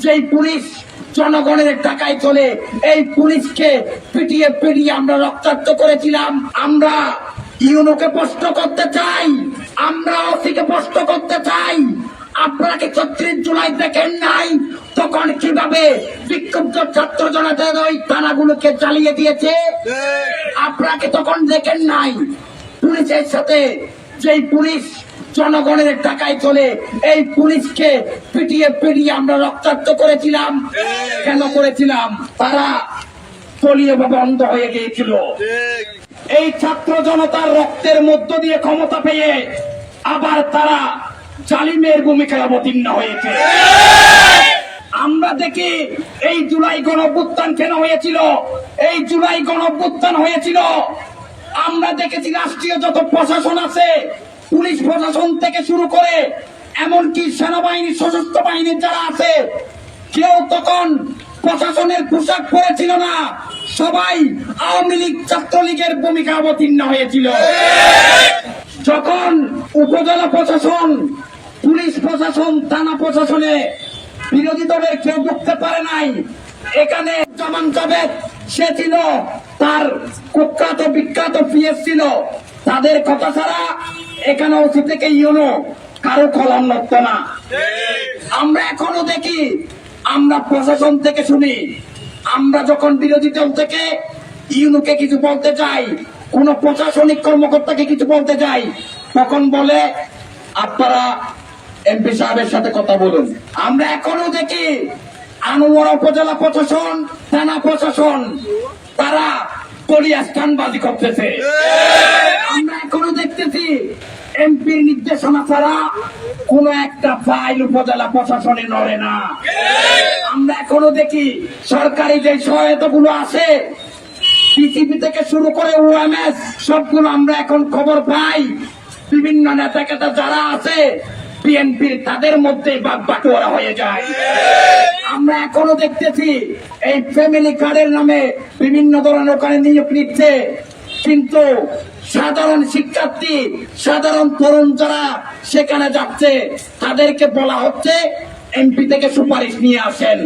যেই পুলিশ জনগণের টাকায় চলে, এই পুলিশকে পিটিয়ে পিটিয়ে আমরা রক্তাক্ত করেছিলাম। আমরা ইউনোকে প্রশ্ন করতে চাই, আমরা ওসিকে প্রশ্ন করতে চাই, আপনারা কি ৩৬ জুলাই দেখেন নাই তখন কিভাবে বিক্ষুব্ধ ছাত্র জনতার ওই থানাগুলোকে চালিয়ে দিয়েছে? আপনারা কি তখন দেখেন নাই? পুলিশের সাথে যেই পুলিশ জনগণের টাকায় চলে, এই পুলিশকে পিটিয়ে পিটিয়ে আমরা রক্তাক্ত করেছিলাম। কেন করেছিলাম? তারা দলীয় ভাবে অন্ধ হয়ে গিয়েছিল। এই ছাত্র জনতার রক্তের মধ্য দিয়ে ক্ষমতা পেয়ে আবার তারা জালিমের ভূমিকায় অবতীর্ণ হয়েছে। আমরা দেখি এই জুলাই গণঅভ্যুত্থান কেন হয়েছিল। এই জুলাই গণঅভ্যুত্থান হয়েছিল, আমরা দেখেছি রাষ্ট্রীয় যত প্রশাসন আছে, পুলিশ প্রশাসন থেকে শুরু করে এমনকি সেনাবাহিনী, সশস্ত্র বাহিনীর যারা আছে, কেউ তখন প্রশাসনের পোশাক পরেছিল না। সবাই আওয়ামী লীগ, ছাত্রলীগের ভূমিকা অবতীর্ণ হয়েছিল। যখন উপজেলা প্রশাসন, পুলিশ প্রশাসন, থানা প্রশাসনে বিরোধী দলের কেউ ঢুকতে পারে নাই, এখানে জামান জাভেদ সে ছিল, তার কুখ্যাত বিখ্যাত পিএস ছিল, তাদের কথা ছাড়া এখানে ওসি থেকে ইউনো কারো কলম নড়ত না। আমরা এখনো দেখি, আমরা প্রশাসন থেকে শুনি, আমরা যখন বিরোধী দল থেকে ইউনোকে কিছু বলতে চাই, কোন প্রশাসনিক কর্মকর্তাকে কিছু বলতে চাই, তখন বলে আপনারা এমপি সাহেবের সাথে কথা বলুন। আমরা এখনো দেখি আনোয়ারা উপজেলা প্রশাসন, থানা প্রশাসন, তারা কলিয়াস্থানবাজি করতেছে। আমরা এখনো দেখতেছি এমপির নির্দেশনা ছাড়া কোন একটা ফাইল উপজেলা প্রশাসনে নড়ে না। আমরা এখনো দেখি সরকারি যে সহায়তাগুলো আছে, পিসিবি থেকে শুরু করে ওএমএস, সবগুলো আমরা এখন খবর পাই বিভিন্ন নেতা কেতা যারা আছে বিএনপির, তাদের মধ্যে ভাগ বাটোয়ারা হয়ে যায়। আমরা এখনো দেখতেছি এই ফ্যামিলি কার্ডের নামে বিভিন্ন ধরনের ওখানে নিয়োগ নিচ্ছে, কিন্তু সাধারণ শিক্ষার্থী, সাধারণ তরুণ যারা সেখানে যাচ্ছে, তাদেরকে বলা হচ্ছে এমপি থেকে সুপারিশ নিয়ে আসেন।